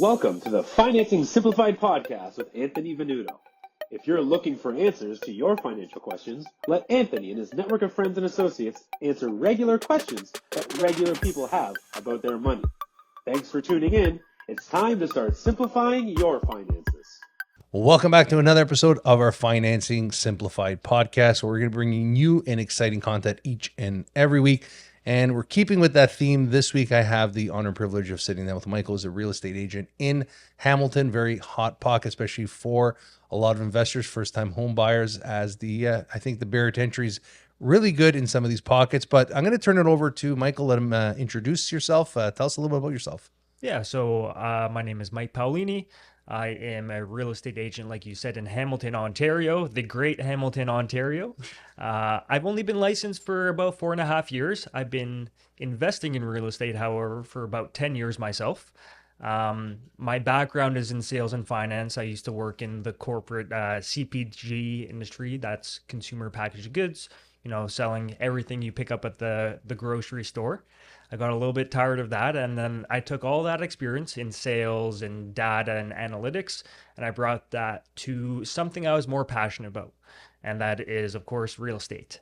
Welcome to the Financing Simplified podcast with Anthony Venuto. If you're looking for answers to your financial questions, let Anthony and his network of friends and associates answer regular questions that regular people have about their money. Thanks for tuning in. It's time to start simplifying your finances. Welcome back to another episode of our Financing Simplified podcast, where we're going to be bringing you an exciting content each and every week. And we're keeping with that theme. This week, I have the honor and privilege of sitting down with Michael, who's a real estate agent in Hamilton. Very hot pocket, especially for a lot of investors, first-time home buyers, as I think the barrier to entry is really good in some of these pockets. But I'm going to turn it over to Michael. Let him introduce yourself. Tell us a little bit about yourself. Yeah, so my name is Mike Paolini. I am a real estate agent, like you said, in Hamilton, Ontario, the great Hamilton, Ontario. I've only been licensed for about 4.5 years. I've been investing in real estate, however, for about 10 years myself. My background is in sales and finance. I used to work in the corporate CPG industry, that's consumer packaged goods, selling everything you pick up at the grocery store. I got a little bit tired of that, and then I took all that experience in sales and data and analytics, and I brought that to something I was more passionate about, and that is, of course, real estate.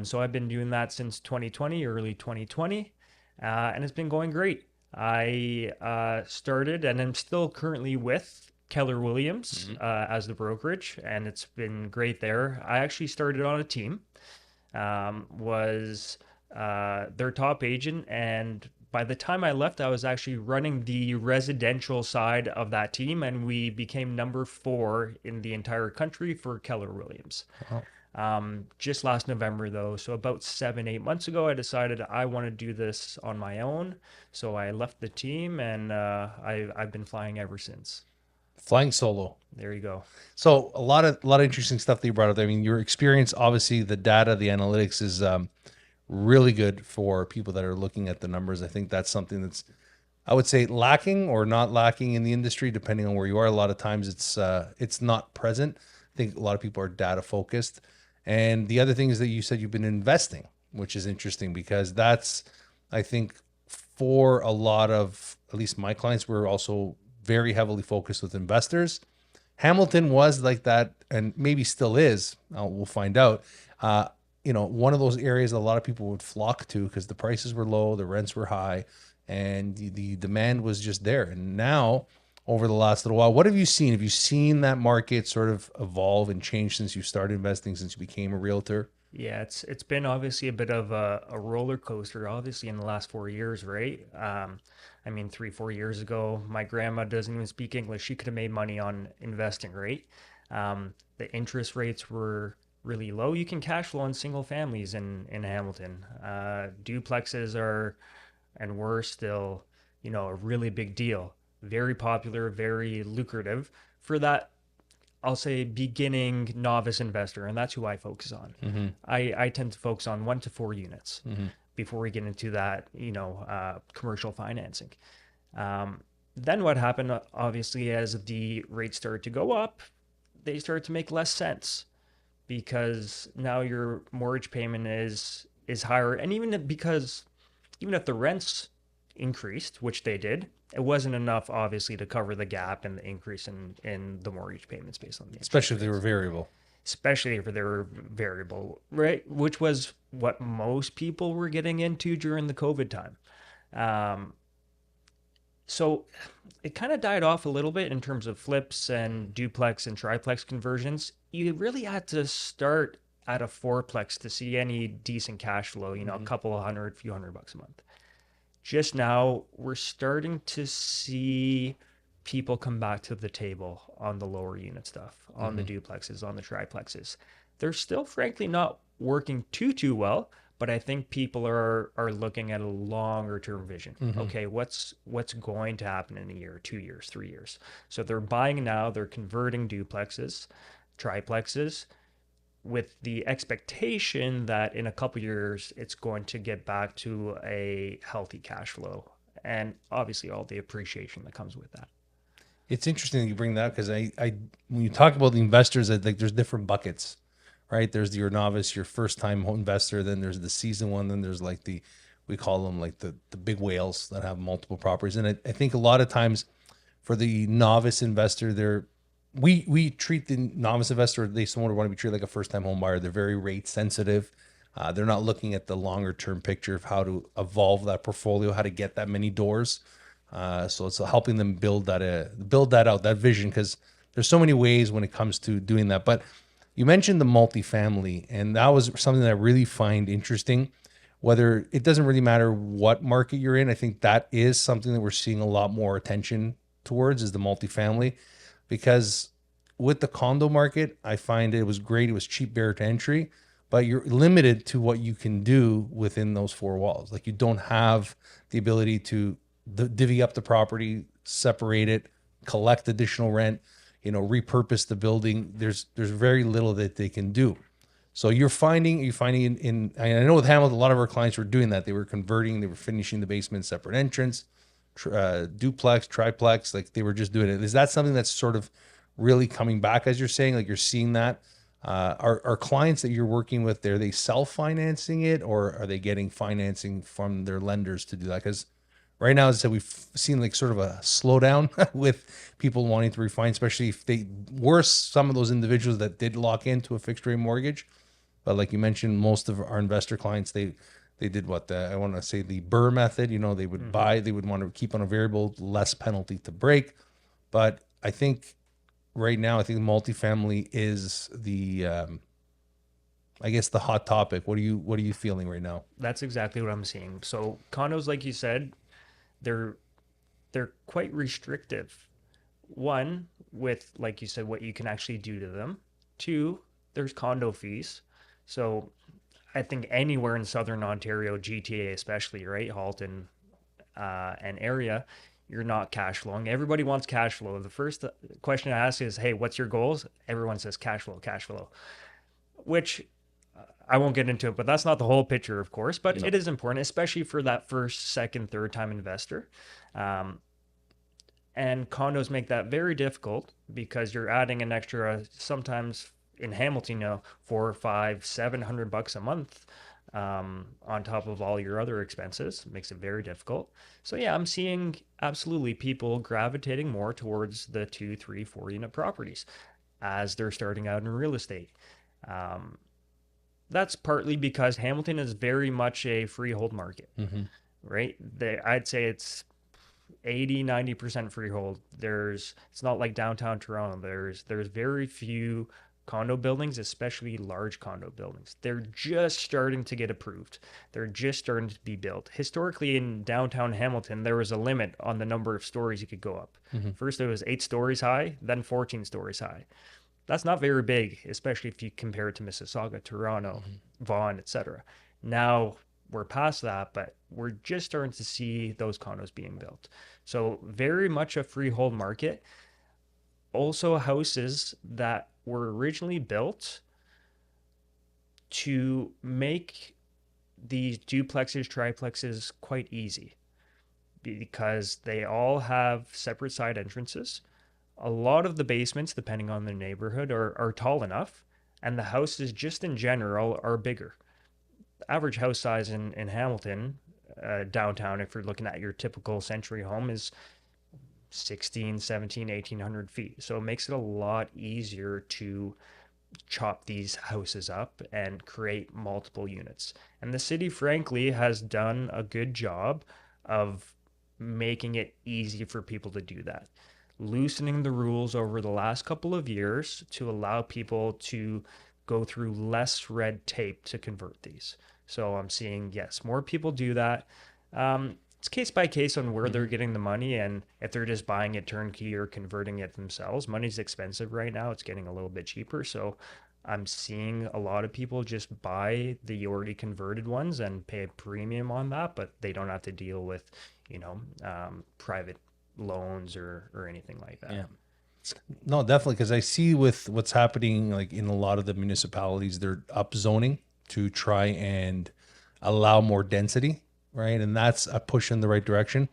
So I've been doing that since 2020, early 2020, and it's been going great. I started, and I'm still currently with Keller Williams as the brokerage, and it's been great there. I actually started on a team, was their top agent, and by the time I left, I was actually running the residential side of that team, and we became number 4 in the entire country for Keller Williams. Just last November, though, so about 7-8 months ago, I decided I want to do this on my own. So I left the team, and I've been flying ever since. Flying solo. There you go. So a lot of interesting stuff that you brought up there. I mean, your experience, obviously, the data, the analytics is really good for people that are looking at the numbers. I think that's something that's, I would say, lacking or not lacking in the industry, depending on where you are. A lot of times it's not present. I think a lot of people are data focused. And the other thing is that you said you've been investing, which is interesting because that's, I think, for a lot of, at least my clients, were also very heavily focused with investors. Hamilton was like that, and maybe still is. We'll find out. One of those areas a lot of people would flock to because the prices were low, the rents were high, and the demand was just there. And now, over the last little while, what have you seen? Have you seen that market sort of evolve and change since you started investing, since you became a realtor? Yeah, it's been obviously a bit of a roller coaster, obviously, in the last 4 years, right? 3-4 years ago, my grandma doesn't even speak English. She could have made money on investing, right? The interest rates were really low. You can cash flow on single families in Hamilton. Duplexes are, and were still, a really big deal. Very popular, very lucrative for that, I'll say, beginning novice investor, and that's who I focus on. Mm-hmm. I tend to focus on 1 to 4 units Mm-hmm. before we get into that, commercial financing. Then what happened, obviously, as the rates started to go up, they started to make less sense because now your mortgage payment is higher, and even if the rents increased, which they did, it wasn't enough, obviously, to cover the gap and the increase in the mortgage payments based on the Especially if they were variable. Especially if they were variable, right? Which was what most people were getting into during the COVID time. So it kind of died off a little bit in terms of flips and duplex and triplex conversions. You really had to start at a fourplex to see any decent cash flow, a couple of hundred, few $100 a month. Just now, we're starting to see people come back to the table on the lower unit stuff, on the duplexes, on the triplexes. They're still, frankly, not working too well, but I think people are looking at a longer term vision. Okay, what's going to happen in a year, 2 years, 3 years? So they're buying now, they're converting duplexes, triplexes, with the expectation that in a couple years it's going to get back to a healthy cash flow, and obviously all the appreciation that comes with that. It's interesting that you bring that up because I when you talk about the investors, like there's different buckets, right? There's your novice, your first time home investor, then there's the seasoned one, then there's like we call them like the big whales that have multiple properties. And I think a lot of times for the novice investor, we treat the novice investor, they somewhat want to be treated like a first-time home buyer. They're very rate sensitive. They're not looking at the longer term picture of how to evolve that portfolio, how to get that many doors. So it's helping them build that out, that vision, because there's so many ways when it comes to doing that. But you mentioned the multifamily, and that was something that I really find interesting. Whether it doesn't really matter what market you're in, I think that is something that we're seeing a lot more attention towards, is the multifamily, because with the condo market, I find it was great. It was cheap barrier to entry, but you're limited to what you can do within those four walls. Like, you don't have the ability to divvy up the property, separate it, collect additional rent, repurpose the building. There's very little that they can do. So you're finding in I know with Hamilton, a lot of our clients were doing that. They were converting, they were finishing the basement, separate entrance, duplex, triplex, like they were just doing it. Is that something that's sort of really coming back, as you're saying, like you're seeing that? Are clients that you're working with, are they self-financing it, or are they getting financing from their lenders to do that? Because right now, as I said, we've seen like sort of a slowdown with people wanting to refinance, especially if they were some of those individuals that did lock into a fixed rate mortgage. But like you mentioned, most of our investor clients, they did I want to say the Burr method. They would buy, they would want to keep on a variable, less penalty to break. But I think right now, multifamily is the, I guess, the hot topic. What are you feeling right now? That's exactly what I'm seeing. So condos, like you said, they're quite restrictive. One, with, like you said, what you can actually do to them. Two, there's condo fees. So I think anywhere in Southern Ontario, GTA especially, right, Halton and area, you're not cash flowing. Everybody wants cash flow. The first question I ask is, hey, what's your goals? Everyone says cash flow, which I won't get into it, but that's not the whole picture, of course. But no, it is important, especially for that first, second, third time investor. And condos make that very difficult because you're adding an extra, sometimes in Hamilton, $400, $500, $700 a month on top of all your other expenses. It makes it very difficult. So yeah, I'm seeing absolutely people gravitating more towards the 2, 3, 4 unit properties as they're starting out in real estate. That's partly because Hamilton is very much a freehold market, right? I'd say it's 80-90% freehold. It's not like downtown Toronto. There's very few condo buildings, especially large condo buildings. They're just starting to get approved. They're just starting to be built. Historically, in downtown Hamilton, there was a limit on the number of stories you could go up. First, it was 8 stories high, then 14 stories high. That's not very big, especially if you compare it to Mississauga, Toronto, Vaughan, etc. Now we're past that, but we're just starting to see those condos being built. So very much a freehold market. Also houses that were originally built to make these duplexes, triplexes quite easy because they all have separate side entrances. A lot of the basements, depending on the neighborhood, are tall enough, and the houses just in general are bigger. The average house size in Hamilton, downtown, if you're looking at your typical century home, is 16, 17, 1800 feet. So it makes it a lot easier to chop these houses up and create multiple units. And the city, frankly, has done a good job of making it easy for people to do that, loosening the rules over the last couple of years to allow people to go through less red tape to convert these. So I'm seeing, yes, more people do that. It's case by case on where they're getting the money, and if they're just buying it turnkey or converting it themselves. Money's expensive right now. It's getting a little bit cheaper. So I'm seeing a lot of people just buy the already converted ones and pay a premium on that, but they don't have to deal with, private loans or anything like that. Yeah. No, definitely, because I see with what's happening, like in a lot of the municipalities, they're upzoning to try and allow more density, right? And that's a push in the right direction.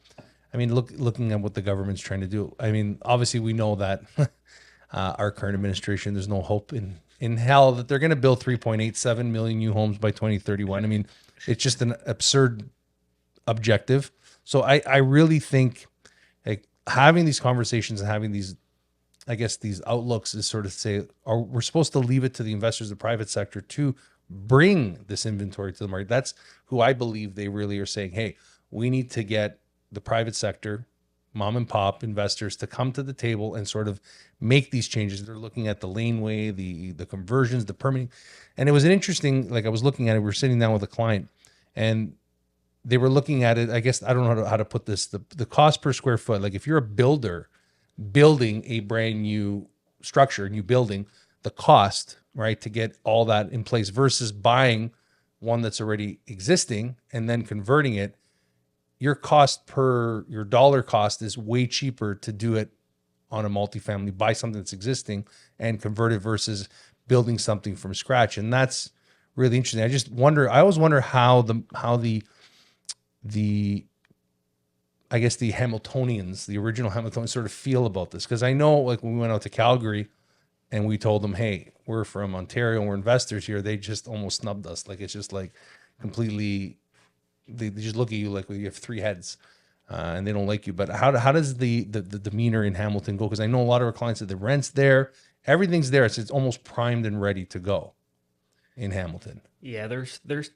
I mean, looking at what the government's trying to do. I mean, obviously, we know that our current administration, there's no hope in hell that they're going to build 3.87 million new homes by 2031. I mean, it's just an absurd objective. So I really think, like, having these conversations and having these, I guess, these outlooks is sort of say, we're supposed to leave it to the investors, the private sector, to bring this inventory to the market. That's who I believe they really are saying, hey, we need to get the private sector, mom and pop investors to come to the table and sort of make these changes. They're looking at the laneway, the conversions, the permitting. And it was an interesting, like I was looking at it, we were sitting down with a client and they were looking at it. I guess, I don't know how to put this, the cost per square foot. Like if you're a builder building a brand new structure, new building, the cost, right, to get all that in place versus buying one that's already existing and then converting it, your dollar cost is way cheaper to do it on a multifamily, buy something that's existing and convert it versus building something from scratch. And that's really interesting. I always wonder how the I guess the Hamiltonians, the original Hamiltonians, sort of feel about this. Because I know, like when we went out to Calgary and we told them, hey, we're from Ontario and we're investors here, they just almost snubbed us. Like it's just like completely, they just look at you like you have three heads and they don't like you. But how does the demeanor in Hamilton go? Because I know a lot of our clients that the rent's there, everything's there. It's almost primed and ready to go in Hamilton. Yeah, there's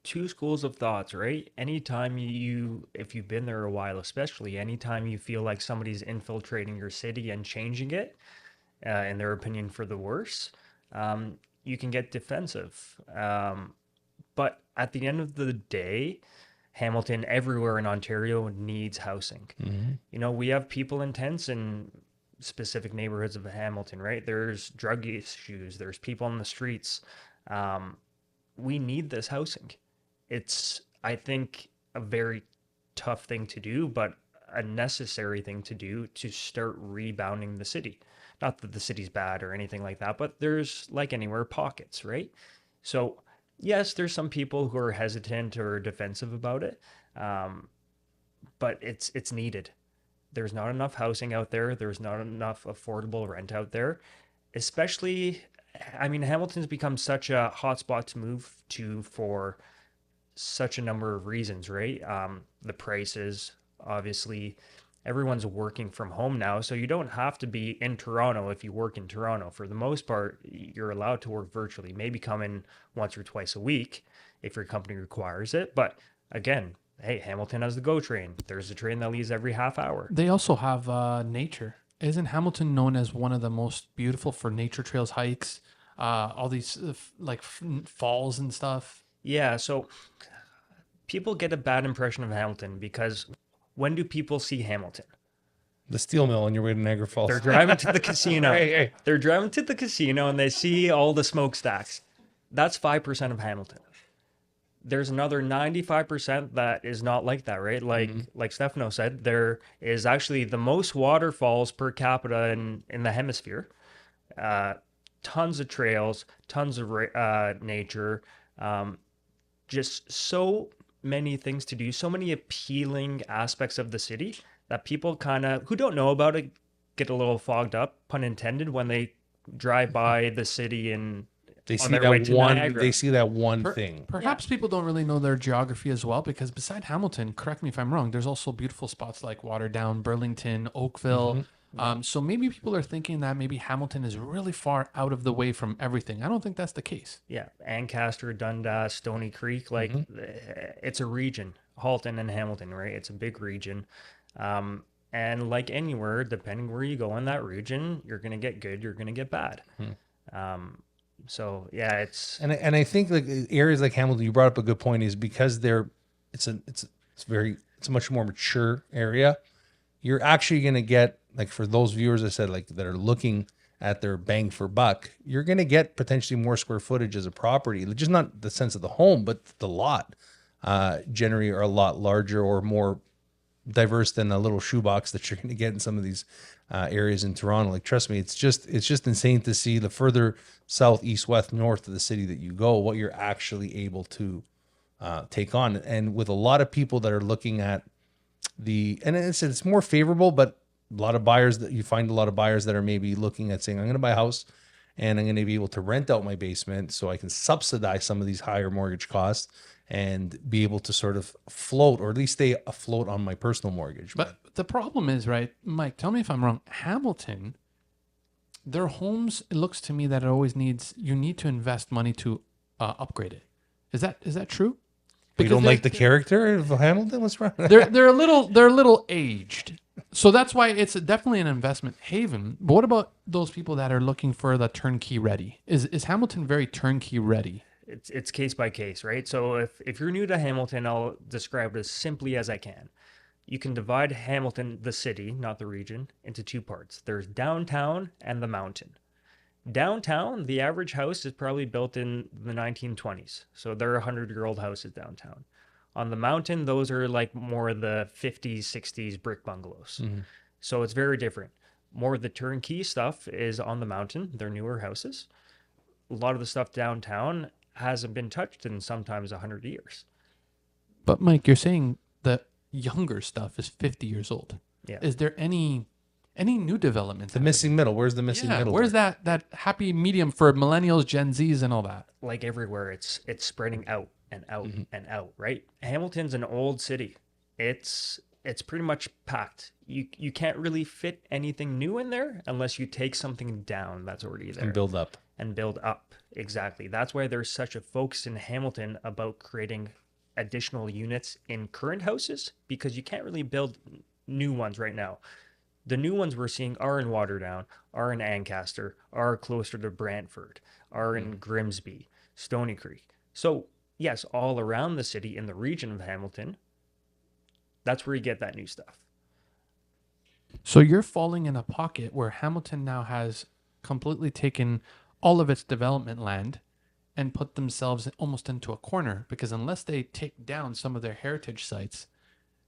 two schools of thoughts, right? Anytime if you've been there a while, especially anytime you feel like somebody's infiltrating your city and changing it, in their opinion for the worse, you can get defensive. But at the end of the day, Hamilton, everywhere in Ontario, needs housing. We have people in tents in specific neighborhoods of Hamilton, right? There's drug issues, there's people on the streets. We need this housing. It's, I think, a very tough thing to do, but a necessary thing to do to start rebounding the city. Not that the city's bad or anything like that, but there's, like anywhere, pockets, right? So, yes, there's some people who are hesitant or defensive about it, but it's needed. There's not enough housing out there. There's not enough affordable rent out there, especially, I mean, Hamilton's become such a hotspot to move to for such a number of reasons, right? The prices, obviously, everyone's working from home now, so you don't have to be in Toronto if you work in Toronto. For the most part, you're allowed to work virtually, maybe come in once or twice a week if your company requires it. But again, hey, Hamilton has the GO train. There's a train that leaves every half hour. They also have nature. Isn't Hamilton known as one of the most beautiful for nature trails, hikes, all these falls and stuff? Yeah, so people get a bad impression of Hamilton because when do people see Hamilton? The steel mill on your way to Niagara Falls. They're driving to the casino. Hey. They're driving to the casino and they see all the smokestacks. That's 5% of Hamilton. There's another 95% that is not like that, right? Like Stefano said, there is actually the most waterfalls per capita in the hemisphere. Tons of trails, tons of nature, just so many things to do, so many appealing aspects of the city that people kind of, who don't know about it, get a little fogged up, pun intended, when they drive by the city and they see that one thing. Perhaps people don't really know their geography as well, because beside Hamilton, correct me if I'm wrong, there's also beautiful spots like Waterdown, Burlington, Oakville. So maybe people are thinking that maybe Hamilton is really far out of the way from everything. I don't think that's the case. Yeah, Ancaster, Dundas, Stony Creek, it's a region. Halton and Hamilton, right? It's a big region. And like anywhere, depending where you go in that region, you're going to get good, you're going to get bad. So yeah, it's and I think like areas like Hamilton, you brought up a good point, is because it's a much more mature area. You're actually going to get, like, for those viewers I said, like, that are looking at their bang for buck, you're going to get potentially more square footage as a property, just not the sense of the home, but the lot generally are a lot larger or more diverse than a little shoebox that you're going to get in some of these areas in Toronto. Like, trust me, it's just insane to see the further south, east, west, north of the city that you go, what you're actually able to take on. And with a lot of people that are looking at and it's more favorable, but a lot of buyers that are maybe looking at saying, I'm going to buy a house and I'm going to be able to rent out my basement so I can subsidize some of these higher mortgage costs and be able to sort of float, or at least stay afloat on my personal mortgage. But the problem is, right, Mike, tell me if I'm wrong. Hamilton, their homes, it looks to me that it always you need to invest money to upgrade it. Is that true? You don't they're- like the character of Hamilton? What's wrong? they're a little aged. So that's why it's definitely an investment haven. But what about those people that are looking for the turnkey ready? Is Hamilton very turnkey ready? It's case by case, right? So if you're new to Hamilton, I'll describe it as simply as I can. You can divide Hamilton, the city, not the region, into two parts. There's downtown and the mountain. Downtown, the average house is probably built in the 1920s. So they're 100-year-old houses downtown. On the mountain, those are like more of the 50s, 60s brick bungalows. So it's very different. More of the turnkey stuff is on the mountain. They're newer houses. A lot of the stuff downtown hasn't been touched in sometimes 100 years. But Mike, you're saying the younger stuff is 50 years old. Yeah. Is there any new developments? The missing middle. Where's the missing middle? Where's there? that happy medium for millennials, Gen Zs, and all that? Like everywhere, it's spreading out and out and out, right? Hamilton's an old city. It's pretty much packed. You can't really fit anything new in there unless you take something down that's already there And build up. and build up. Exactly. That's why there's such a focus in Hamilton about creating additional units in current houses, because you can't really build new ones right now. The new ones we're seeing are in Waterdown, are in Ancaster, are closer to Brantford, are in Grimsby, Stony Creek. So yes, all around the city in the region of Hamilton, that's where you get that new stuff. So you're falling in a pocket where Hamilton now has completely taken all of its development land and put themselves almost into a corner, because unless they take down some of their heritage sites,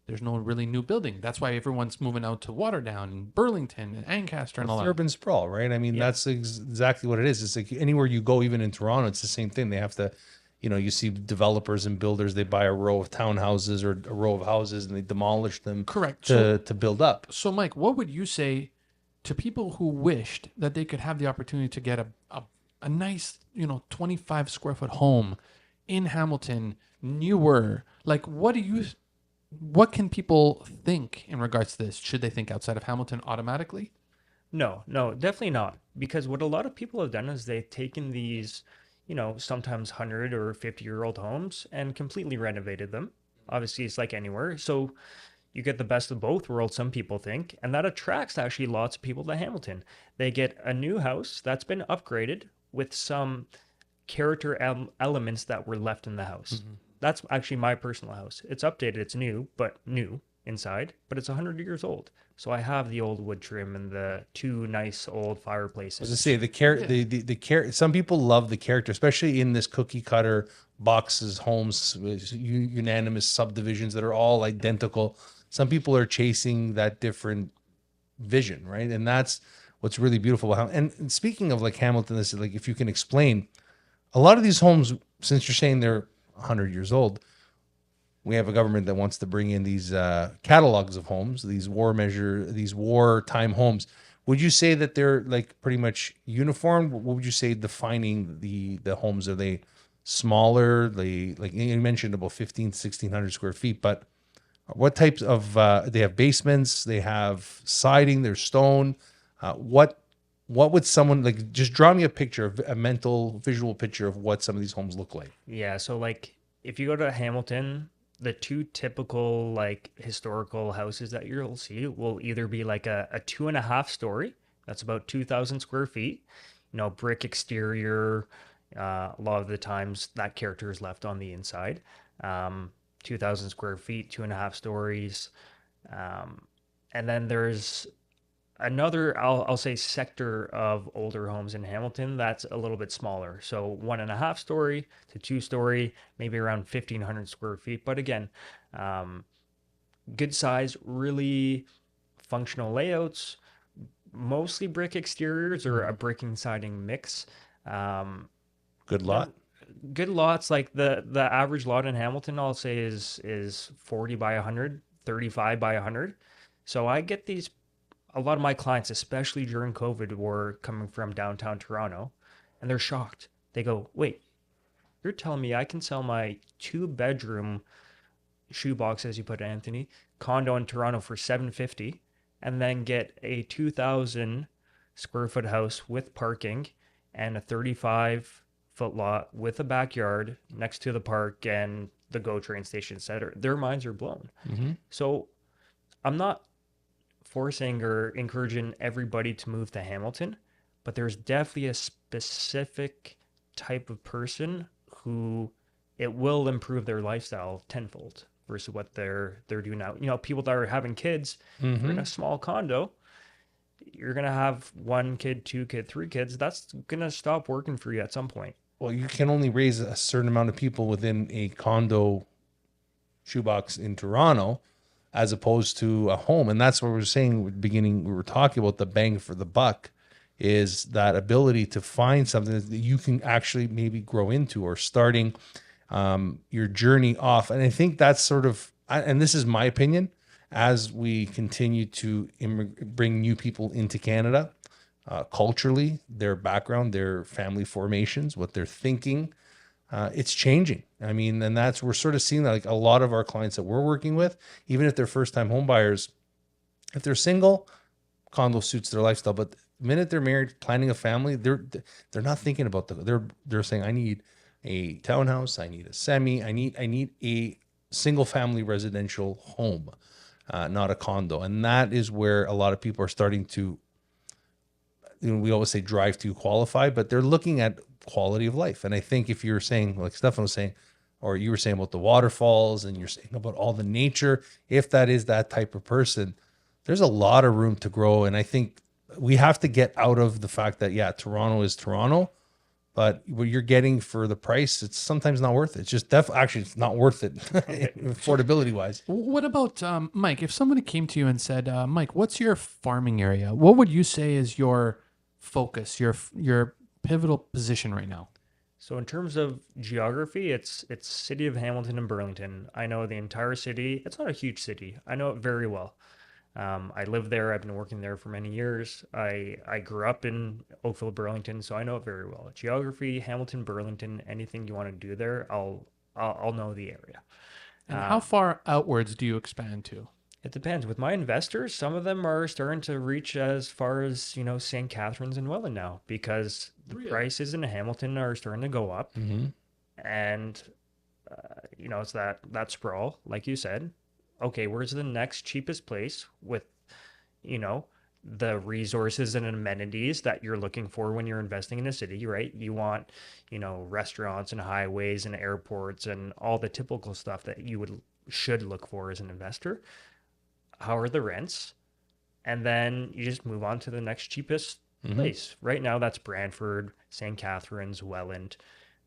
there's no really new building. That's why everyone's moving out to Waterdown and Burlington and Ancaster and all that. Urban sprawl, right? I mean, that's exactly what it is. It's like anywhere you go, even in Toronto, it's the same thing. They have to, you see developers and builders, they buy a row of townhouses or a row of houses and they demolish them. Correct. To build up. So, Mike, what would you say to people who wished that they could have the opportunity to get a nice, 25 square foot home in Hamilton, newer? Like, what can people think in regards to this? Should they think outside of Hamilton automatically? No, definitely not. Because what a lot of people have done is they've taken these, sometimes 100 or 50-year-old homes and completely renovated them. Obviously, it's like anywhere. So you get the best of both worlds, some people think, and that attracts actually lots of people to Hamilton. They get a new house that's been upgraded with some character elements that were left in the house. That's actually my personal house. It's updated, it's new inside, but it's 100 years old. So I have the old wood trim and the two nice old fireplaces. As I say, the some people love the character, especially in this cookie cutter boxes, homes, unanimous subdivisions that are all identical. Some people are chasing that different vision, right? And that's what's really beautiful about and speaking of like Hamilton, this is like, if you can explain a lot of these homes, since you're saying they're 100 years old, we have a government that wants to bring in these catalogs of homes, these wartime homes. Would you say that they're like pretty much uniform? What would you say defining the homes? Are they smaller? They, like you mentioned, about 1,600 square feet, but what types of, they have basements, they have siding, there's stone. What would someone, like, just draw me a mental visual picture of what some of these homes look like? Yeah, so like if you go to Hamilton, the two typical like historical houses that you'll see will either be like a 2.5 story, that's about 2,000 square feet, brick exterior. A lot of the times that character is left on the inside. 2,000 square feet, 2.5 stories. And then there's another, I'll say, sector of older homes in Hamilton that's a little bit smaller. So 1.5 story to 2 story, maybe around 1,500 square feet. But again, good size, really functional layouts, mostly brick exteriors or a brick and siding mix. Good lot. Good lots, like the average lot in Hamilton, I'll say is 40 by 100, 35 by 100. So I get these. A lot of my clients, especially during COVID, were coming from downtown Toronto, and they're shocked. They go, "Wait, You're telling me I can sell my 2-bedroom shoebox, as you put it, Anthony, condo in Toronto for 750, and then get a 2,000 square foot house with parking and a 35-foot lot with a backyard next to the park and the GO train station, etc. Their minds are blown. So I'm not forcing or encouraging everybody to move to Hamilton, but there's definitely a specific type of person who it will improve their lifestyle tenfold versus what they're doing now. You know, people that are having kids, if you're in a small condo, you're gonna have 1 kid, 2 kid, 3 kids. That's gonna stop working for you at some point. Well, you can only raise a certain amount of people within a condo shoebox in Toronto as opposed to a home. And that's what we were saying at the beginning. We were talking about the bang for the buck, is that ability to find something that you can actually maybe grow into, or starting your journey off. And I think that's sort of, and this is my opinion, as we continue to bring new people into Canada, culturally, their background, their family formations, what they're thinking, it's changing. I mean, and we're sort of seeing that, like a lot of our clients that we're working with, even if they're first-time home buyers, if they're single, condo suits their lifestyle. But the minute they're married, planning a family, they're not thinking about they're saying, I need a townhouse, I need a semi, I need a single family residential home, not a condo. And that is where a lot of people are starting to, we always say drive to qualify, but they're looking at quality of life. And I think if you're saying, like Stefan was saying, or you were saying about the waterfalls, and you're saying about all the nature, if that is that type of person, there's a lot of room to grow. And I think we have to get out of the fact that, yeah, Toronto is Toronto, but what you're getting for the price, it's sometimes not worth it. It's just actually it's not worth it, affordability wise. What about Mike? If somebody came to you and said, Mike, what's your farming area? What would you say is your focus, your pivotal position right now? So in terms of geography, it's city of Hamilton and Burlington. I know the entire city. It's not a huge city. I know it very well. I live there. I've been working there for many years. I grew up in Oakville, Burlington, so I know it very well. Geography, Hamilton, Burlington, anything you want to do there, I'll know the area. And how far outwards do you expand to? It depends. With my investors, some of them are starting to reach as far as, St. Catharines and Welland now, because the prices in Hamilton are starting to go up. And, it's that sprawl, like you said. Okay, where's the next cheapest place with, the resources and amenities that you're looking for when you're investing in a city, right? You want, restaurants and highways and airports and all the typical stuff that you should look for as an investor. How are the rents? And then you just move on to the next cheapest place. Right now, that's Brantford, St. Catharines, Welland,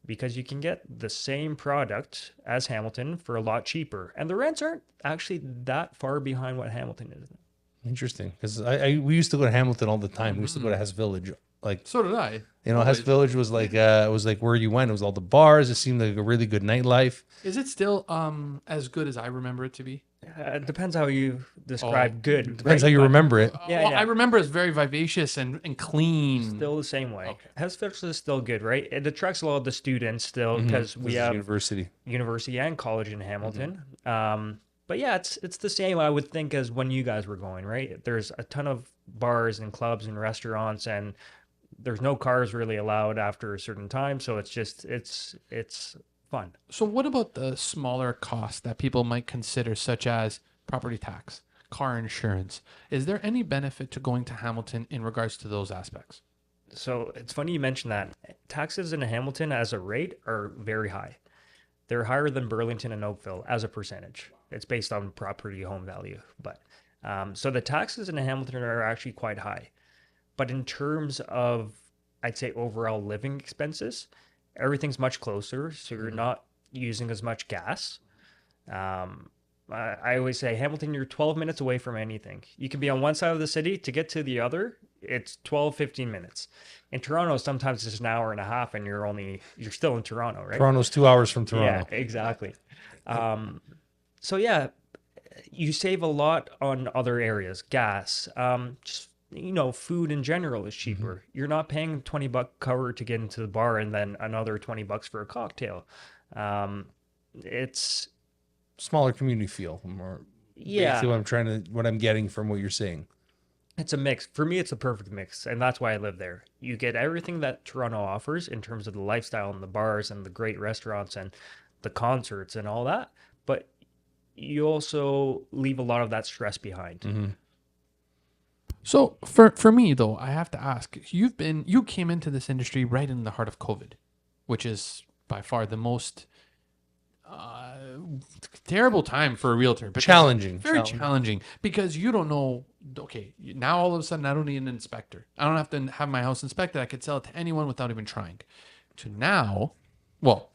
because you can get the same product as Hamilton for a lot cheaper. And the rents aren't actually that far behind what Hamilton is. Interesting. Because we used to go to Hamilton all the time. We used to go to Hess Village. Like, So did I. Hess Village was like where you went. It was all the bars. It seemed like a really good nightlife. Is it still as good as I remember it to be? It depends how you describe good. Depends how you remember it. Yeah, I remember it's very vivacious and clean. Still the same way. Okay. Hess Village is still good, right? It attracts a lot of the students still because we have university and college in Hamilton. But yeah, it's the same, I would think, as when you guys were going, right? There's a ton of bars and clubs and restaurants, and there's no cars really allowed after a certain time. So it's just, it's fun. So what about the smaller costs that people might consider, such as property tax, car insurance? Is there any benefit to going to Hamilton in regards to those aspects? So it's funny you mentioned that. Taxes in Hamilton as a rate are very high. They're higher than Burlington and Oakville as a percentage. It's based on property home value. But so the taxes in Hamilton are actually quite high. But in terms of, I'd say, overall living expenses, everything's much closer, so you're not using as much gas. I always say, Hamilton, you're 12 minutes away from anything. You can be on one side of the city. To get to the other, it's 12, 15 minutes. In Toronto, sometimes it's an hour and a half, and you're still in Toronto, right? Toronto's 2 hours from Toronto. Yeah, exactly. So yeah, you save a lot on other areas. Gas, just food in general is cheaper. You're not paying $20 cover to get into the bar and then another $20 for a cocktail. It's Smaller community feel, more yeah, basically what I'm getting from what you're saying. it's a mix. For me, it's a perfect mix, and that's why I live there. You get everything that Toronto offers in terms of the lifestyle and the bars and the great restaurants and the concerts and all that, but you also leave a lot of that stress behind. So for me though, I have to ask, you came into this industry right in the heart of COVID, which is by far the most terrible time for a realtor. Because very challenging because you don't know. Okay, now all of a sudden I don't need an inspector. I don't have to have my house inspected. I could sell it to anyone without even trying. To now, well,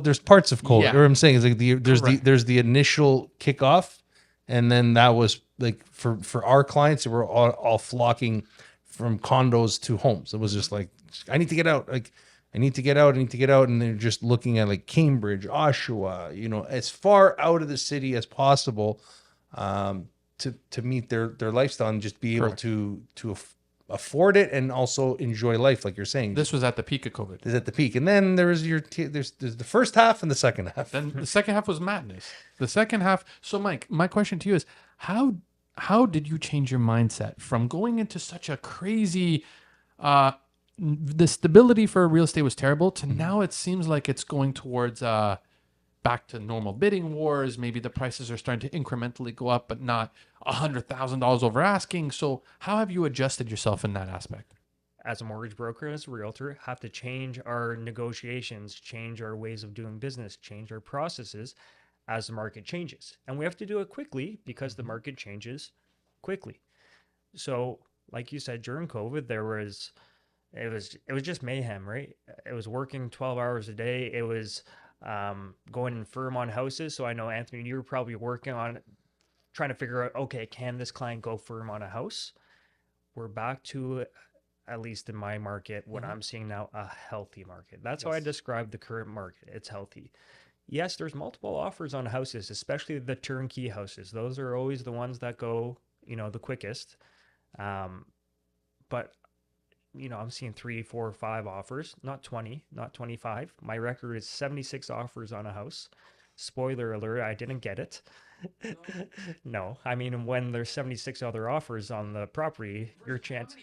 there's parts of COVID. Yeah. What I'm saying is like Correct. there's the initial kickoff, and then that was like for our clients, they were all flocking from condos to homes. It was just like, I need to get out. Like, I need to get out. I need to get out. And they're just looking at like Cambridge, Oshawa, as far out of the city as possible, to meet their lifestyle and just be able Correct. to afford it and also enjoy life, like you're saying. this was at the peak of COVID. Is at the peak, and then there was there's the first half and the second half. Then the second half was madness. The second half. So, Mike, my question to you is, how did you change your mindset from going into such a crazy, the stability for real estate was terrible to now it seems like it's going towards back to normal bidding wars. Maybe the prices are starting to incrementally go up, but not $100,000 over asking. So, how have you adjusted yourself in that aspect? As a mortgage broker, as a realtor, have to change our negotiations, change our ways of doing business, change our processes as the market changes. And we have to do it quickly because the market changes quickly. So, like you said, during COVID, it was just mayhem, right? It was working 12 hours a day. It was going firm on houses. So I know, Anthony, you were probably working on trying to figure out, okay, can this client go firm on a house? We're back to, at least in my market, what I'm seeing now, a healthy market. That's how I describe the current market. It's healthy. Yes, there's multiple offers on houses, especially the turnkey houses. Those are always the ones that go, the quickest. But I'm seeing 3, 4, 5 offers, not 20, not 25. My record is 76 offers on a house. Spoiler alert, I didn't get it. No, I mean, when there's 76 other offers on the property, your chance.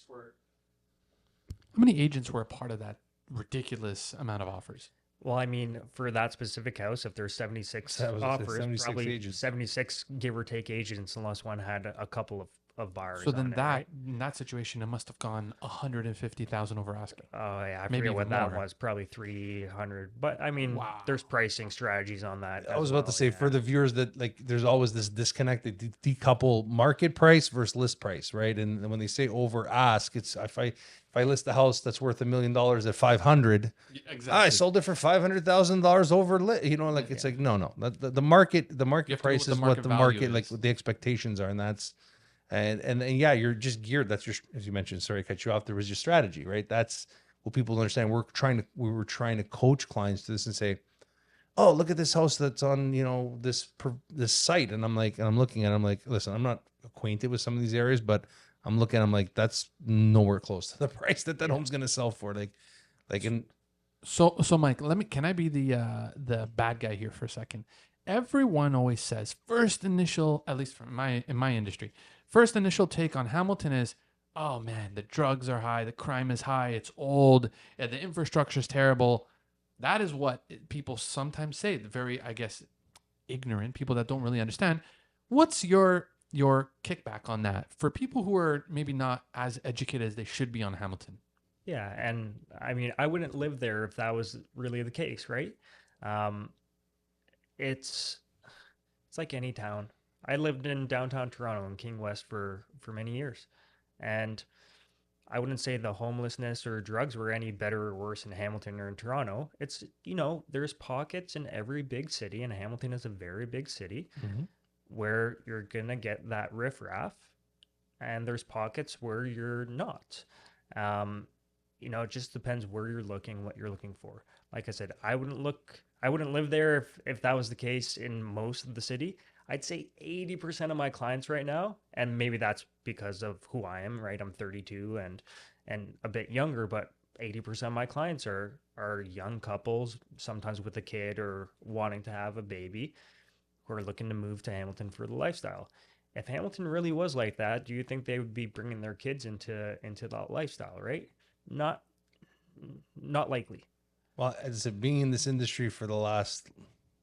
How many agents were a part of that ridiculous amount of offers? Well, I mean, for that specific house, if there's 76 offers, 76 probably agents. 76 give or take agents, unless one had a couple of buyers. So then on it, right? in that situation, it must have gone 150,000 over asking. Oh yeah, I Maybe forget what even that more. was. Probably 300. But I mean, Wow. there's pricing strategies on that. I as was about to well, say yeah. for the viewers that like, there's always this disconnect, they decouple market price versus list price, right? And when they say over ask, it's if I list a house that's worth $1 million at 500, Exactly. I sold it for $500,000 over it's like no, the market You have to price know is what what the the market market value like is. what the expectations are, and that's and yeah, you're just geared. That's your, as you mentioned. Sorry, I cut you off. There was your strategy, right? That's what people understand. We were trying to coach clients to this and say, oh, look at this house that's on, this site. And I'm looking at it, I'm like, listen, I'm not acquainted with some of these areas, but I'm looking, I'm like, that's nowhere close to the price that home's going to sell for. And So Mike, can I be the bad guy here for a second? Everyone always says first initial, at least in my industry, first initial take on Hamilton is, oh man, the drugs are high, the crime is high, it's old, the infrastructure is terrible. That is what people sometimes say. The very, I guess, ignorant people that don't really understand. What's your kickback on that for people who are maybe not as educated as they should be on Hamilton? Yeah, and I mean, I wouldn't live there if that was really the case, right? It's like any town. I lived in downtown Toronto in King West for many years, and I wouldn't say the homelessness or drugs were any better or worse in Hamilton or in Toronto. It's, there's pockets in every big city, and Hamilton is a very big city, where you're gonna get that riffraff, and there's pockets where you're not. It just depends where you're looking, what you're looking for. Like I said, I wouldn't live there if that was the case in most of the city. I'd say 80% of my clients right now, and maybe that's because of who I am, right? I'm 32 and a bit younger, but 80% of my clients are young couples, sometimes with a kid or wanting to have a baby, who are looking to move to Hamilton for the lifestyle. If Hamilton really was like that, do you think they would be bringing their kids into that lifestyle, right? Not not likely. Well, as I said, being in this industry for the last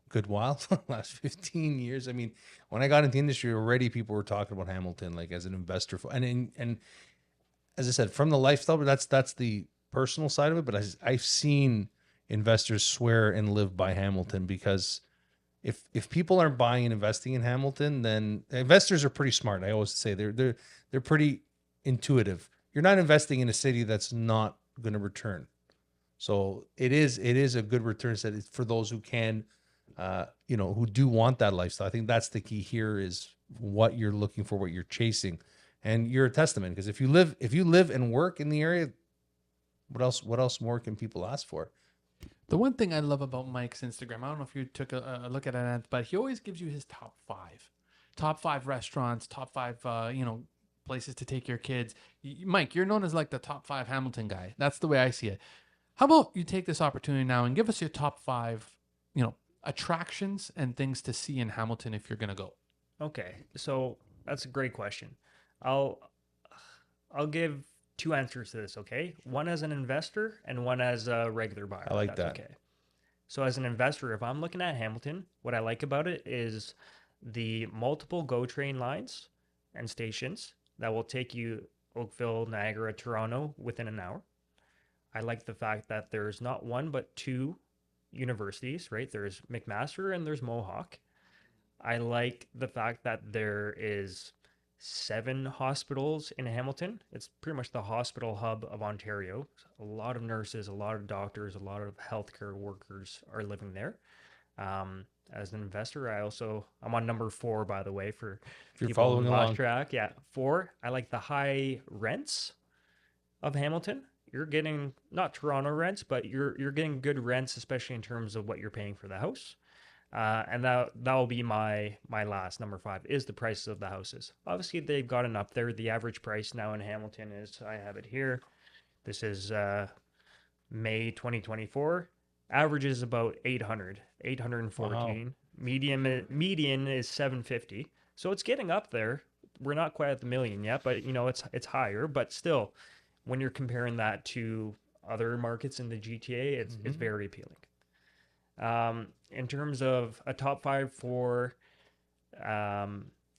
good while, last 15 years. I mean, when I got into the industry already, people were talking about Hamilton like as an investor. And as I said, from the lifestyle, but that's the personal side of it. But I've seen investors swear and live by Hamilton because if people aren't buying and investing in Hamilton, then investors are pretty smart. I always say they're pretty intuitive. You're not investing in a city that's not going to return. So it is a good return set for those who can, who do want that lifestyle. I think that's the key here is what you're looking for, what you're chasing, and you're a testament because if you live and work in the area, what else more can people ask for? The one thing I love about Mike's Instagram, I don't know if you took a look at it, but he always gives you his top five restaurants, top five, places to take your kids. Mike, you're known as like the top five Hamilton guy. That's the way I see it. How about you take this opportunity now and give us your top five, attractions and things to see in Hamilton if you're gonna go. Okay, so that's a great question. I'll I'll give two answers to this, okay? One as an investor and one as a regular buyer. I like if that. that's okay. So as an investor, if I'm looking at Hamilton, what I like about it is the multiple GO train lines and stations that will take you Oakville, Niagara, Toronto within an hour. I like the fact that there's not one but two universities, right? There's McMaster and there's Mohawk. I like the fact that there is 7 hospitals in Hamilton. It's pretty much the hospital hub of Ontario. A lot of nurses, a lot of doctors, a lot of healthcare workers are living there. As an investor, I'm on number 4, by the way, for If you're people following who lost along, track. Yeah, 4. I like the high rents of Hamilton. You're getting not Toronto rents, but you're getting good rents, especially in terms of what you're paying for the house. And that will be my last number 5 is the prices of the houses. Obviously, they've gotten up there. The average price now in Hamilton is, I have it here. This is May 2024. Average is about 800, 814. wow. Median is 750. So it's getting up there. We're not quite at the million yet, but it's higher. But still, when you're comparing that to other markets in the GTA, it's very appealing. In terms of a top 5 for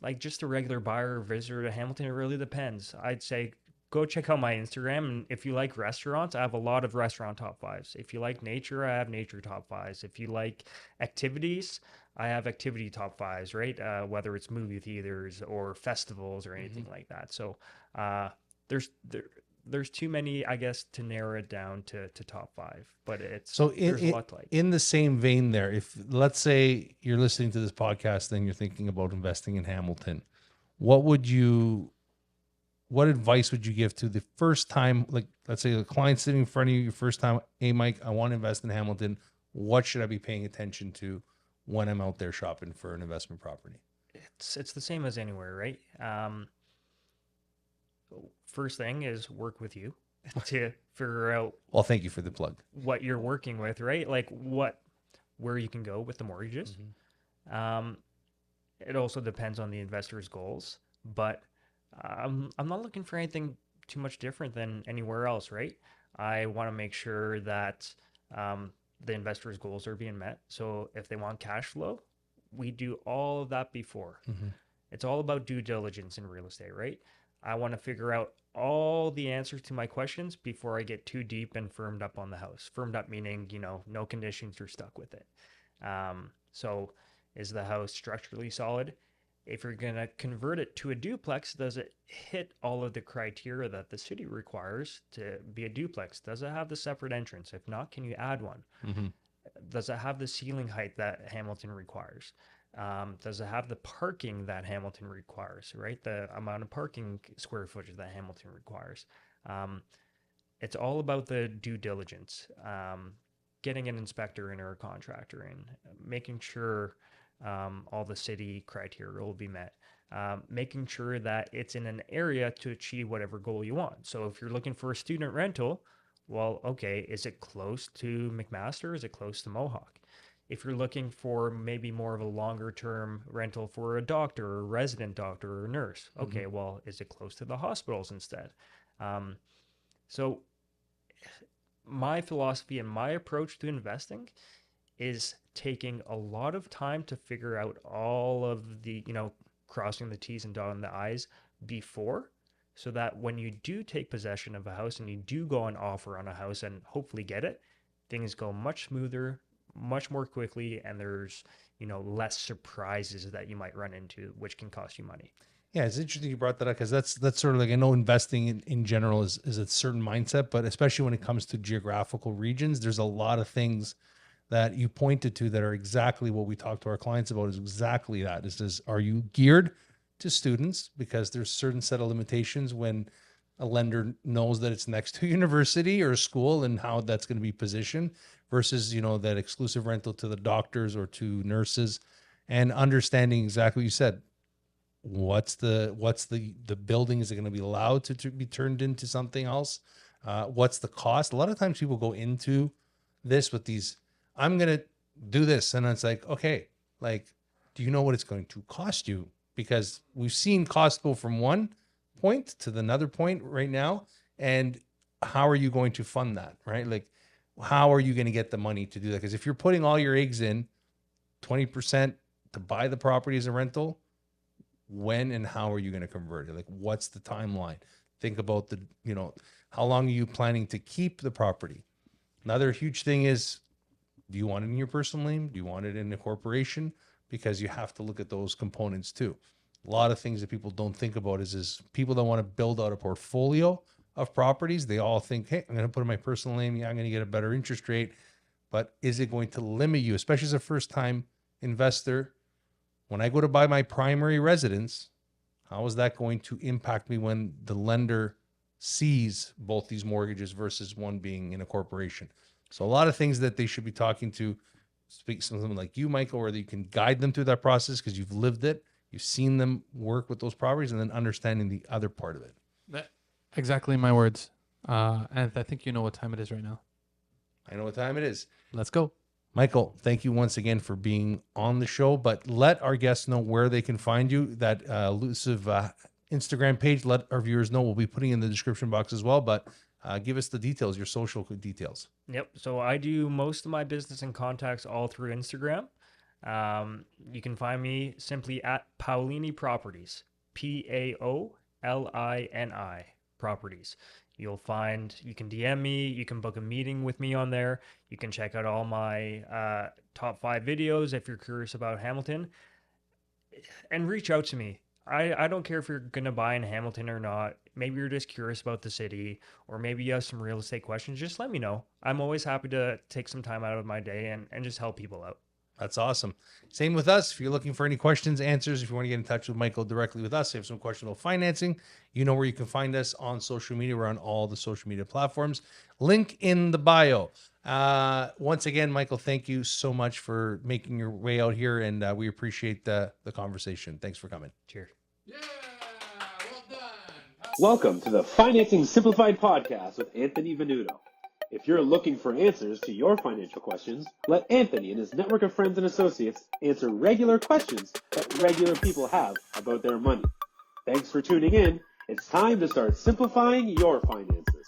like just a regular buyer or visitor to Hamilton, it really depends. I'd say go check out my Instagram, and if you like restaurants, I have a lot of restaurant top 5s. If you like nature, I have nature top 5s. If you like activities, I have activity top 5s, right? Whether it's movie theaters or festivals or anything like that. So there's there's too many, I guess, to narrow it down to top 5. But So there's a lot to like. in the same vein there, if let's say you're listening to this podcast and you're thinking about investing in Hamilton, what advice would you give to the first time, like let's say the client sitting in front of you, your first time, hey Mike, I want to invest in Hamilton. What should I be paying attention to when I'm out there shopping for an investment property? It's the same as anywhere, right? First thing is work with you to figure out Well, thank you for the plug. what you're working with, right? Like where you can go with the mortgages. It also depends on the investor's goals, but I'm not looking for anything too much different than anywhere else, right? I want to make sure that the investor's goals are being met. So if they want cash flow, we do all of that before. It's all about due diligence in real estate, right? I want to figure out all the answers to my questions before I get too deep and firmed up on the house. Firmed up meaning, no conditions, you're stuck with it. So is the house structurally solid? If you're going to convert it to a duplex, does it hit all of the criteria that the city requires to be a duplex? Does it have the separate entrance? If not, can you add one? Does it have the ceiling height that Hamilton requires? Does it have the parking that Hamilton requires, right? The amount of parking square footage that Hamilton requires. It's all about the due diligence, getting an inspector in or a contractor in, making sure all the city criteria will be met. Making sure that it's in an area to achieve whatever goal you want. So if you're looking for a student rental, well, okay, is it close to McMaster? Is it close to Mohawk? If you're looking for maybe more of a longer term rental for a doctor or a resident doctor or a nurse, okay, well, is it close to the hospitals instead? So my philosophy and my approach to investing is taking a lot of time to figure out all of the, crossing the T's and dotting the I's before, so that when you do take possession of a house and you do go on offer on a house and hopefully get it, things go much smoother, much more quickly, and there's, less surprises that you might run into, which can cost you money. Yeah, it's interesting you brought that up, because that's sort of like, I know investing in general is a certain mindset, but especially when it comes to geographical regions, there's a lot of things that you pointed to that are exactly what we talk to our clients about, is exactly that. It says, are you geared to students? Because there's certain set of limitations when a lender knows that it's next to a university or a school, and how that's going to be positioned versus, that exclusive rental to the doctors or to nurses, and understanding exactly what you said. What's the building? Is it going to be allowed to be turned into something else? What's the cost? A lot of times people go into this with these, I'm going to do this. And it's like, okay, like, do you know what it's going to cost you? Because we've seen costs go from one point to the another point right now. And how are you going to fund that? Right? Like, how are you going to get the money to do that? Because if you're putting all your eggs in 20% to buy the property as a rental, when and how are you going to convert it? Like, what's the timeline? Think about how long are you planning to keep the property? Another huge thing is, do you want it in your personal name? Do you want it in a corporation? Because you have to look at those components too. A lot of things that people don't think about is people that want to build out a portfolio of properties. They all think, hey, I'm going to put in my personal name. Yeah, I'm going to get a better interest rate. But is it going to limit you, especially as a first-time investor? When I go to buy my primary residence, how is that going to impact me when the lender sees both these mortgages versus one being in a corporation? So a lot of things that they should be talking to, speak to someone like you, Michael, where you can guide them through that process because you've lived it, you've seen them work with those properties, and then understanding the other part of it. Exactly my words. And I think you know what time it is right now. I know what time it is. Let's go. Michael, thank you once again for being on the show, but let our guests know where they can find you. That elusive Instagram page, let our viewers know. We'll be putting in the description box as well, but give us the details, your social details. Yep. So I do most of my business and contacts all through Instagram. You can find me simply at Paolini Properties, Paolini Properties. You can DM me, you can book a meeting with me on there. You can check out all my top 5 videos if you're curious about Hamilton, and reach out to me. I don't care if you're going to buy in Hamilton or not. Maybe you're just curious about the city, or maybe you have some real estate questions. Just let me know. I'm always happy to take some time out of my day and just help people out. That's awesome. Same with us. If you're looking for any questions, answers, if you want to get in touch with Michael directly with us, if you have some questions about financing, you know where you can find us on social media. We're on all the social media platforms. Link in the bio. Once again, Michael, thank you so much for making your way out here, and we appreciate the conversation. Thanks for coming. Cheers. Yeah, well done. Welcome to the Financing Simplified podcast with Anthony Venuto. If you're looking for answers to your financial questions, let Anthony and his network of friends and associates answer regular questions that regular people have about their money. Thanks for tuning in. It's time to start simplifying your finances.